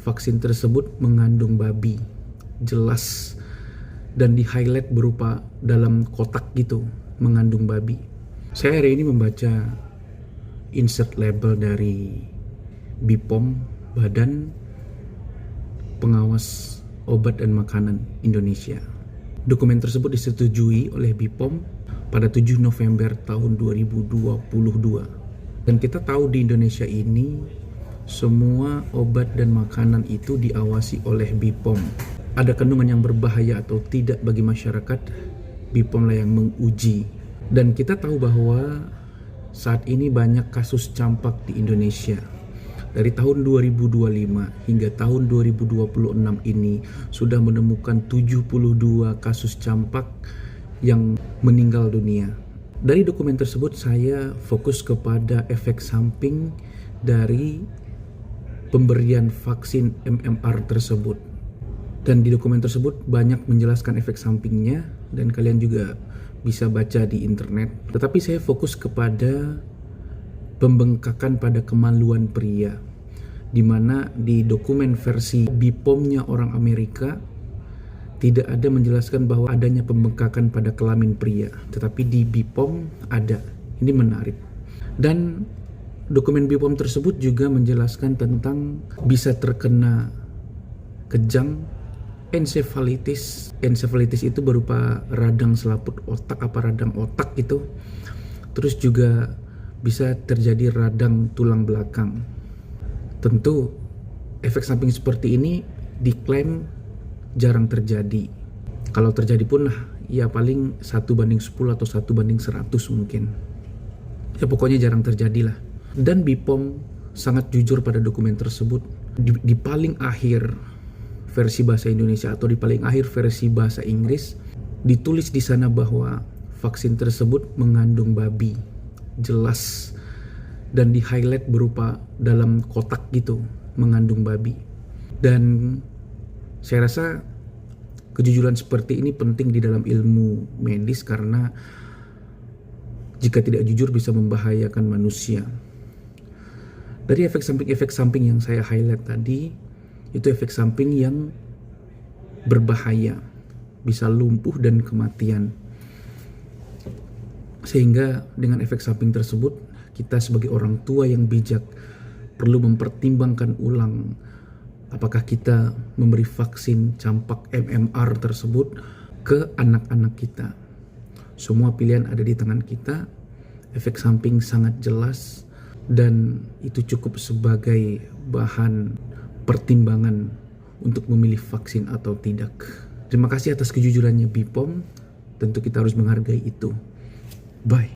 vaksin tersebut mengandung babi, jelas, dan di highlight berupa dalam kotak gitu, mengandung babi. Saya hari ini membaca insert label dari BPOM, Badan Pengawas Obat dan Makanan Indonesia. Dokumen tersebut disetujui oleh BPOM pada 7 November tahun 2022. Dan kita tahu di Indonesia ini semua obat dan makanan itu diawasi oleh BPOM. Ada kandungan yang berbahaya atau tidak bagi masyarakat, BPOM lah yang menguji. Dan kita tahu bahwa saat ini banyak kasus campak di Indonesia. Dari tahun 2025 hingga tahun 2026 ini sudah menemukan 72 kasus campak yang meninggal dunia. Dari dokumen tersebut saya fokus kepada efek samping dari pemberian vaksin MMR tersebut. Dan di dokumen tersebut banyak menjelaskan efek sampingnya dan kalian juga bisa baca di internet. Tetapi saya fokus kepada pembengkakan pada kemaluan pria, di mana di dokumen versi BPOM-nya orang Amerika tidak ada menjelaskan bahwa adanya pembengkakan pada kelamin pria, tetapi di BPOM ada. Ini menarik. Dan dokumen BPOM tersebut juga menjelaskan tentang bisa terkena kejang, ensefalitis. Ensefalitis itu berupa radang selaput otak, radang otak itu. Terus juga bisa terjadi radang tulang belakang. Tentu efek samping seperti ini diklaim jarang terjadi. Kalau terjadi pun ya paling 1:10 atau 1:100 mungkin. Ya pokoknya jarang terjadi lah. Dan BPOM sangat jujur pada dokumen tersebut. Di paling akhir versi bahasa Indonesia atau di paling akhir versi bahasa Inggris ditulis di sana bahwa vaksin tersebut mengandung babi, jelas, dan di highlight berupa dalam kotak gitu, mengandung babi. Dan saya rasa kejujuran seperti ini penting di dalam ilmu medis karena jika tidak jujur bisa membahayakan manusia. Dari efek samping yang saya highlight tadi, itu efek samping yang berbahaya, bisa lumpuh dan kematian. Sehingga dengan efek samping tersebut, kita sebagai orang tua yang bijak perlu mempertimbangkan ulang apakah kita memberi vaksin campak MMR tersebut ke anak-anak kita. Semua pilihan ada di tangan kita, efek samping sangat jelas, dan itu cukup sebagai bahan pertimbangan untuk memilih vaksin atau tidak. Terima kasih atas kejujurannya BPOM, tentu kita harus menghargai itu. Bye.